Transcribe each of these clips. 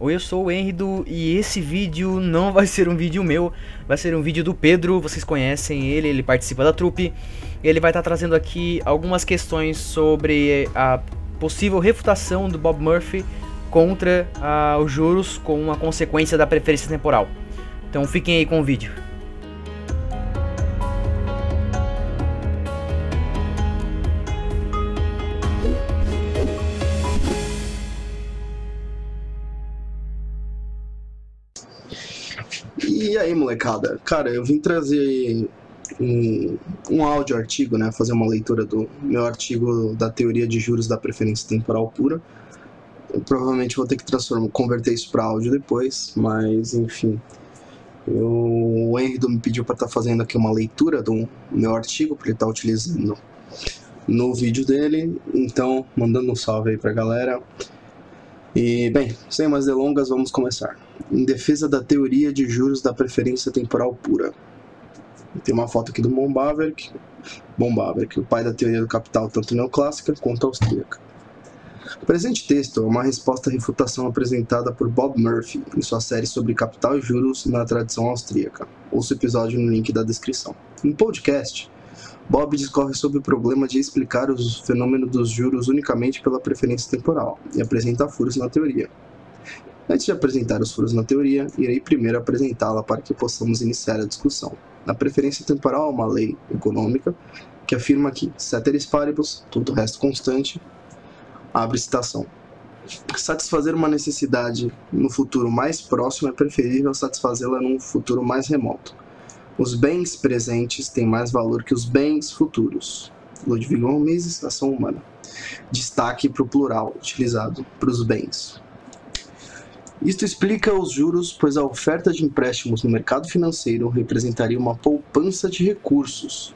Oi, eu sou o Henrido e esse vídeo não vai ser um vídeo meu, vai ser um vídeo do Pedro, vocês conhecem ele, ele participa da trupe. Ele vai estar trazendo aqui algumas questões sobre a possível refutação do Bob Murphy contra os juros com uma consequência da preferência temporal. Então fiquem aí com o vídeo. E aí, molecada? Cara, eu vim trazer um áudio artigo, né? Fazer uma leitura do meu artigo da teoria de juros da preferência temporal pura. Eu provavelmente vou ter que converter isso para áudio depois, mas enfim. O Henrido me pediu para estar fazendo aqui uma leitura do meu artigo, para ele estar utilizando no vídeo dele. Então, mandando um salve aí pra galera. E, bem, sem mais delongas, vamos começar. Em defesa da teoria de juros da preferência temporal pura. Tem uma foto aqui do von Bawerk, o pai da teoria do capital tanto neoclássica quanto austríaca. O presente texto é uma resposta à refutação apresentada por Bob Murphy em sua série sobre capital e juros na tradição austríaca. Ouça o episódio no link da descrição. No podcast, Bob discorre sobre o problema de explicar os fenômenos dos juros unicamente pela preferência temporal e apresenta furos na teoria. Antes de apresentar os furos na teoria, irei primeiro apresentá-la para que possamos iniciar a discussão. A preferência temporal é uma lei econômica que afirma que, ceteris paribus, todo o resto constante, abre citação. Satisfazer uma necessidade no futuro mais próximo é preferível a satisfazê-la num futuro mais remoto. Os bens presentes têm mais valor que os bens futuros. Ludwig von Mises, Ação Humana. Destaque para o plural utilizado para os bens. Isto explica os juros, pois a oferta de empréstimos no mercado financeiro representaria uma poupança de recursos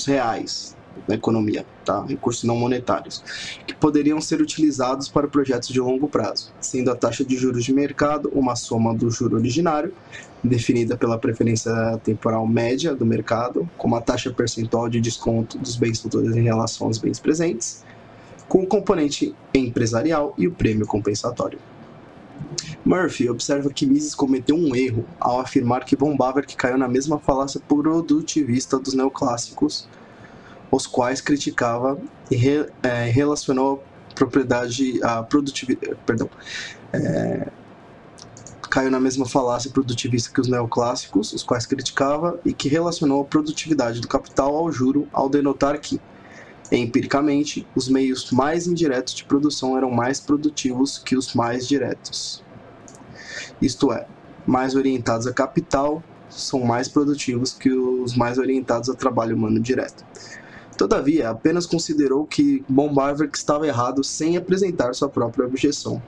reais na economia, tá? Recursos não monetários, que poderiam ser utilizados para projetos de longo prazo, sendo a taxa de juros de mercado uma soma do juro originário, definida pela preferência temporal média do mercado, como a taxa percentual de desconto dos bens futuros em relação aos bens presentes, com o componente empresarial e o prêmio compensatório. Murphy observa que Mises cometeu um erro ao afirmar que von Bawerk caiu na mesma falácia produtivista dos neoclássicos, os quais criticava e relacionou caiu na mesma falácia produtivista que os neoclássicos, os quais criticava e que relacionou a produtividade do capital ao juro ao denotar que, empiricamente, os meios mais indiretos de produção eram mais produtivos que os mais diretos. Isto é, mais orientados a capital são mais produtivos que os mais orientados a trabalho humano direto. Todavia, apenas considerou que von Bawerk estava errado sem apresentar sua própria objeção.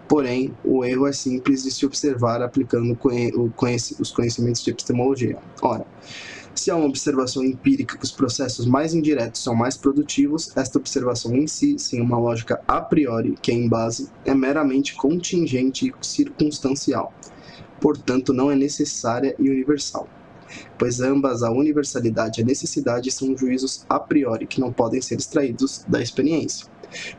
Porém, o erro é simples de se observar aplicando os conhecimentos de epistemologia. Ora, se há uma observação empírica que os processos mais indiretos são mais produtivos, esta observação em si, sem uma lógica a priori que é em base, é meramente contingente e circunstancial. Portanto, não é necessária e universal, pois ambas, a universalidade e a necessidade, são juízos a priori que não podem ser extraídos da experiência,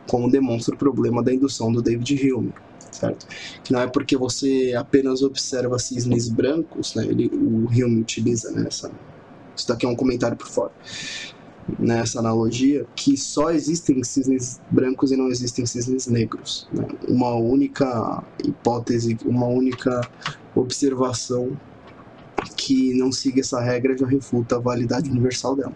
como demonstra o problema da indução do David Hume, certo? Que não é porque você apenas observa cisnes brancos, né? O Hume utiliza nessa... Isso daqui é um comentário por fora. Nessa analogia, que só existem cisnes brancos e não existem cisnes negros, né? Uma única hipótese, uma única observação que não siga essa regra já refuta a validade universal dela.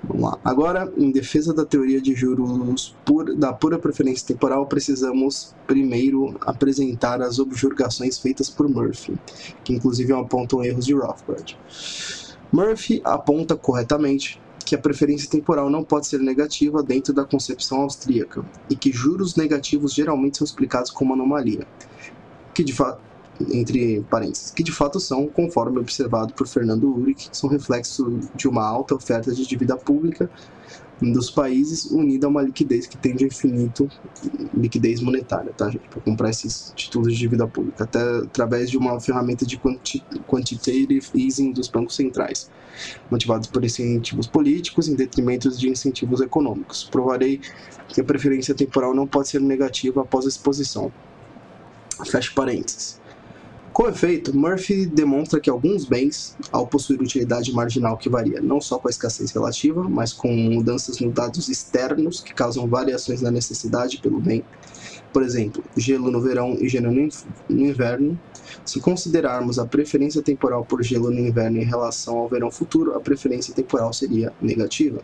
Vamos lá. Agora, em defesa da teoria de juros da pura preferência temporal, precisamos primeiro apresentar as objurgações feitas por Murphy, que inclusive apontam erros de Rothbard. Murphy aponta corretamente que a preferência temporal não pode ser negativa dentro da concepção austríaca, e que juros negativos geralmente são explicados como anomalia, que de fato entre parênteses, que de fato são, conforme observado por Fernando Uhrig, são reflexo de uma alta oferta de dívida pública dos países unida a uma liquidez que tende a infinito, liquidez monetária, tá, gente, para comprar esses títulos de dívida pública, até através de uma ferramenta de quantitative easing dos bancos centrais, motivados por incentivos políticos em detrimento de incentivos econômicos. Provarei que a preferência temporal não pode ser negativa após a exposição. Fecha parênteses. Com efeito, Murphy demonstra que alguns bens, ao possuir utilidade marginal que varia não só com a escassez relativa, mas com mudanças nos dados externos que causam variações na necessidade pelo bem, por exemplo, gelo no verão e gelo no inverno, se considerarmos a preferência temporal por gelo no inverno em relação ao verão futuro, a preferência temporal seria negativa.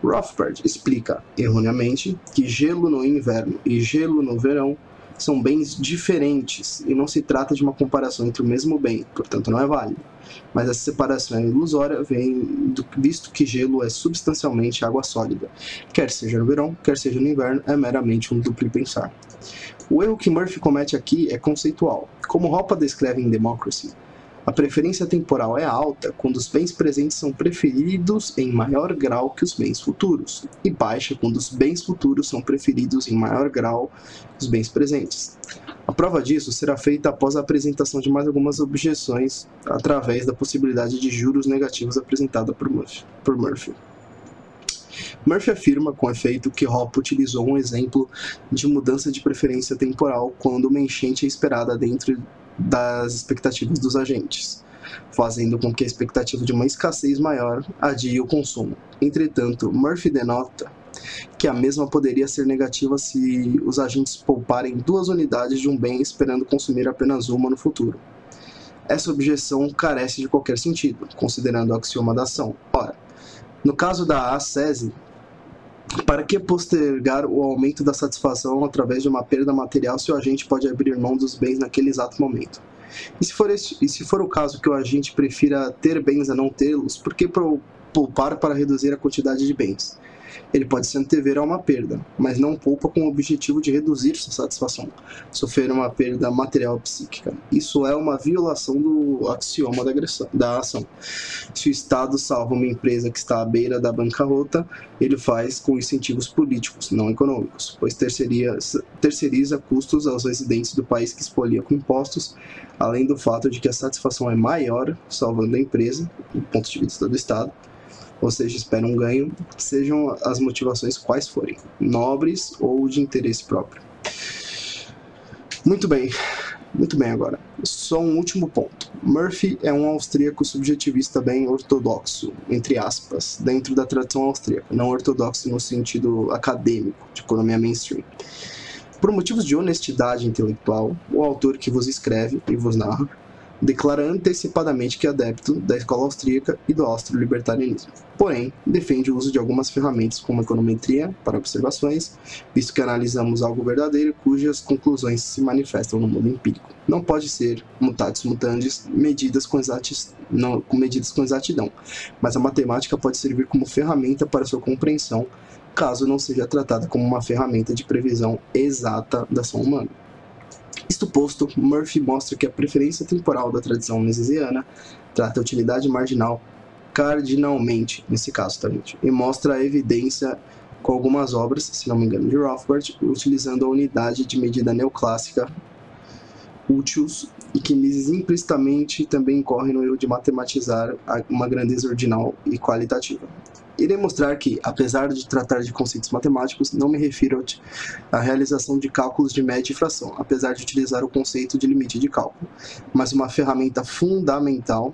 Rothbard explica, erroneamente, que gelo no inverno e gelo no verão são bens diferentes e não se trata de uma comparação entre o mesmo bem, portanto não é válido. Mas essa separação é ilusória, visto que gelo é substancialmente água sólida. Quer seja no verão, quer seja no inverno, é meramente um duplo pensar. O erro que Murphy comete aqui é conceitual. Como Hoppe descreve em Democracy, a preferência temporal é alta quando os bens presentes são preferidos em maior grau que os bens futuros, e baixa quando os bens futuros são preferidos em maior grau que os bens presentes. A prova disso será feita após a apresentação de mais algumas objeções através da possibilidade de juros negativos apresentada por Murphy. Murphy afirma, com efeito, que Hoppe utilizou um exemplo de mudança de preferência temporal quando uma enchente é esperada dentro das expectativas dos agentes, fazendo com que a expectativa de uma escassez maior adie o consumo. Entretanto, Murphy denota que a mesma poderia ser negativa se os agentes pouparem 2 unidades de um bem esperando consumir apenas uma no futuro. Essa objeção carece de qualquer sentido, considerando o axioma da ação. Ora, no caso da ascese, para que postergar o aumento da satisfação através de uma perda material se o agente pode abrir mão dos bens naquele exato momento? E se for o caso que o agente prefira ter bens a não tê-los, por que poupar para reduzir a quantidade de bens? Ele pode se antever a uma perda, mas não poupa com o objetivo de reduzir sua satisfação, sofrer uma perda material psíquica. Isso é uma violação do axioma da ação. Se o Estado salva uma empresa que está à beira da bancarrota, ele faz com incentivos políticos, não econômicos, pois terceiriza custos aos residentes do país que expolia com impostos, além do fato de que a satisfação é maior salvando a empresa, do ponto de vista do Estado, ou seja, espera um ganho, sejam as motivações quais forem, nobres ou de interesse próprio. Muito bem agora. Só um último ponto. Murphy é um austríaco subjetivista bem ortodoxo, entre aspas, dentro da tradição austríaca, não ortodoxo no sentido acadêmico, de economia mainstream. Por motivos de honestidade intelectual, o autor que vos escreve e vos narra declara antecipadamente que é adepto da escola austríaca e do austro-libertarianismo. Porém, defende o uso de algumas ferramentas como a econometria para observações, visto que analisamos algo verdadeiro cujas conclusões se manifestam no mundo empírico. Não pode ser, mutatis mutandis, medidas com exatidão, mas a matemática pode servir como ferramenta para sua compreensão, caso não seja tratada como uma ferramenta de previsão exata da ação humana. Isto posto, Murphy mostra que a preferência temporal da tradição misesiana trata a utilidade marginal cardinalmente, nesse caso, tá, gente? E mostra a evidência com algumas obras, se não me engano, de Rothbard, utilizando a unidade de medida neoclássica Utius, e que Mises implicitamente também incorre no erro de matematizar uma grandeza ordinal e qualitativa. Irei mostrar que, apesar de tratar de conceitos matemáticos, não me refiro à realização de cálculos de média e fração, apesar de utilizar o conceito de limite de cálculo, mas uma ferramenta fundamental,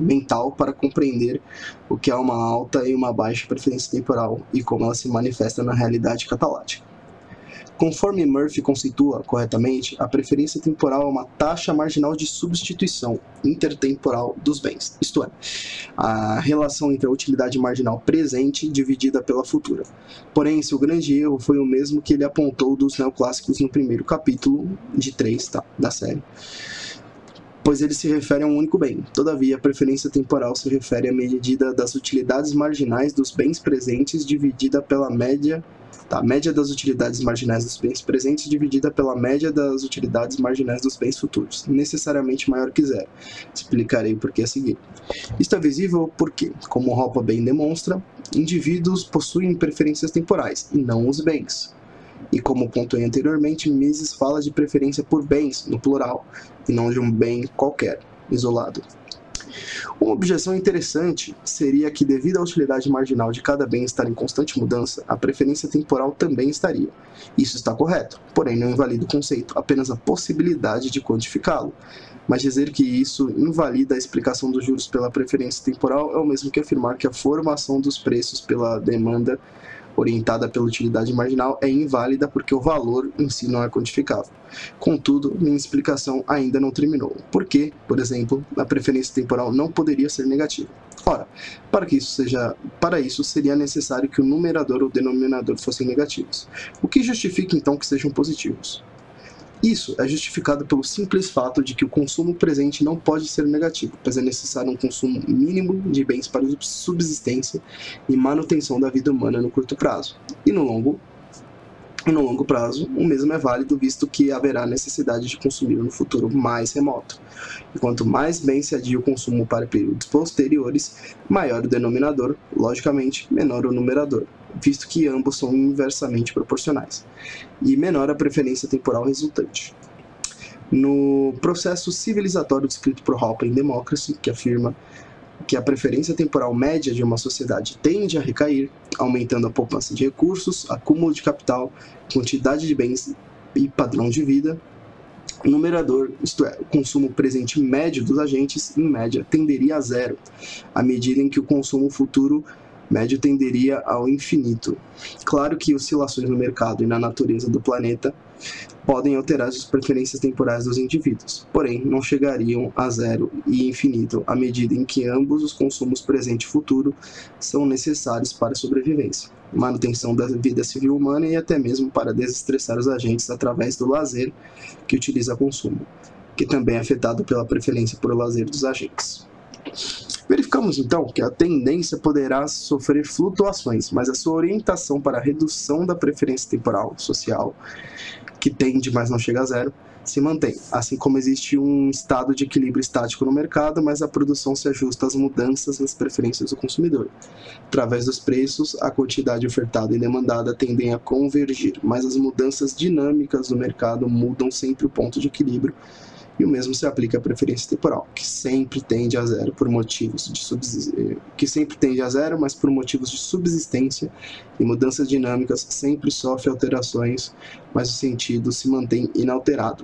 mental para compreender o que é uma alta e uma baixa preferência temporal e como ela se manifesta na realidade catalática. Conforme Murphy conceitua corretamente, a preferência temporal é uma taxa marginal de substituição intertemporal dos bens, isto é, a relação entre a utilidade marginal presente dividida pela futura. Porém, seu grande erro foi o mesmo que ele apontou dos neoclássicos no primeiro capítulo de 3 da série. pois ele se refere a um único bem. Todavia, a preferência temporal se refere à medida das utilidades marginais dos bens presentes dividida pela média a média das utilidades marginais dos bens presentes dividida pela média das utilidades marginais dos bens futuros, necessariamente maior que zero. Explicarei por que a seguir. Isto é visível porque, como Hoppe bem demonstra, indivíduos possuem preferências temporais, e não os bens. E como pontuei anteriormente, Mises fala de preferência por bens, no plural, e não de um bem qualquer, isolado. Uma objeção interessante seria que, devido à utilidade marginal de cada bem estar em constante mudança, a preferência temporal também estaria. Isso está correto, porém não invalida o conceito, apenas a possibilidade de quantificá-lo. Mas dizer que isso invalida a explicação dos juros pela preferência temporal é o mesmo que afirmar que a formação dos preços pela demanda orientada pela utilidade marginal é inválida porque o valor em si não é quantificável. Contudo, minha explicação ainda não terminou. Por que, por exemplo, a preferência temporal não poderia ser negativa? Ora, para isso seria necessário que o numerador ou o denominador fossem negativos, o que justifica então que sejam positivos. Isso é justificado pelo simples fato de que o consumo presente não pode ser negativo, pois é necessário um consumo mínimo de bens para subsistência e manutenção da vida humana no curto prazo. E no longo prazo, o mesmo é válido, visto que haverá necessidade de consumir no futuro mais remoto. E quanto mais bem se adia o consumo para períodos posteriores, maior o denominador, logicamente, menor o numerador, visto que ambos são inversamente proporcionais, e menor a preferência temporal resultante. No processo civilizatório descrito por Hoppe em Democracy, que afirma que a preferência temporal média de uma sociedade tende a recair, aumentando a poupança de recursos, acúmulo de capital, quantidade de bens e padrão de vida, o numerador, isto é, o consumo presente médio dos agentes, em média, tenderia a zero, à medida em que o consumo futuro médio tenderia ao infinito. Claro que oscilações no mercado e na natureza do planeta podem alterar as preferências temporais dos indivíduos, porém não chegariam a zero e infinito à medida em que ambos os consumos presente e futuro são necessários para a sobrevivência, manutenção da vida civil humana e até mesmo para desestressar os agentes através do lazer que utiliza consumo, que também é afetado pela preferência por lazer dos agentes. Verificamos então que a tendência poderá sofrer flutuações, mas a sua orientação para a redução da preferência temporal social, que tende, mas não chega a zero, se mantém, assim como existe um estado de equilíbrio estático no mercado, mas a produção se ajusta às mudanças nas preferências do consumidor. Através dos preços, a quantidade ofertada e demandada tendem a convergir, mas as mudanças dinâmicas do mercado mudam sempre o ponto de equilíbrio, e o mesmo se aplica à preferência temporal, que sempre tende a zero, mas por motivos de subsistência e mudanças dinâmicas sempre sofre alterações, mas o sentido se mantém inalterado,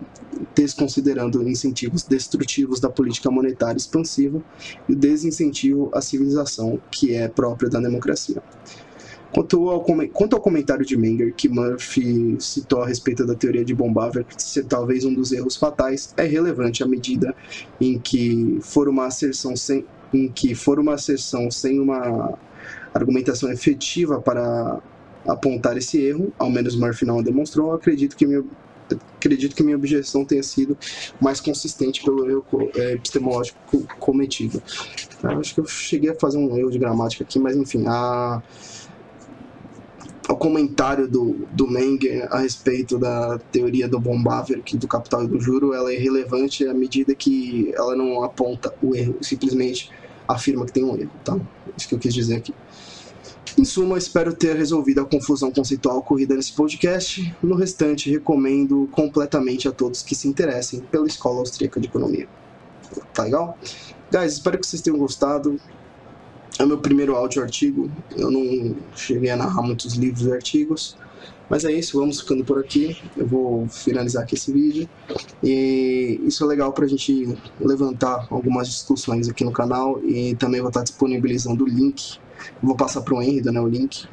desconsiderando incentivos destrutivos da política monetária expansiva e o desincentivo à civilização, que é própria da democracia. Quanto ao comentário de Menger, que Murphy citou a respeito da teoria de von Baver ser talvez um dos erros fatais, é relevante à medida em que for uma asserção sem uma argumentação efetiva para apontar esse erro, ao menos Murphy não a demonstrou. Acredito que minha objeção tenha sido mais consistente pelo erro epistemológico cometido. Eu acho que eu cheguei a fazer um erro de gramática aqui, mas enfim, o comentário do Menger a respeito da teoria do von Baver, do capital e do juro, ela é irrelevante à medida que ela não aponta o erro, simplesmente afirma que tem um erro, tá? Isso que eu quis dizer aqui. Em suma, espero ter resolvido a confusão conceitual ocorrida nesse podcast. No restante, recomendo completamente a todos que se interessem pela Escola Austríaca de Economia. Tá legal? Guys, espero que vocês tenham gostado. É o meu primeiro áudio-artigo, eu não cheguei a narrar muitos livros e artigos, mas é isso, vamos ficando por aqui. Eu vou finalizar aqui esse vídeo, e isso é legal pra gente levantar algumas discussões aqui no canal, e também vou estar disponibilizando o link, vou passar pro Henry, né, o link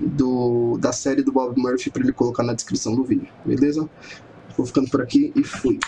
da série do Bob Murphy para ele colocar na descrição do vídeo, beleza? Vou ficando por aqui e fui!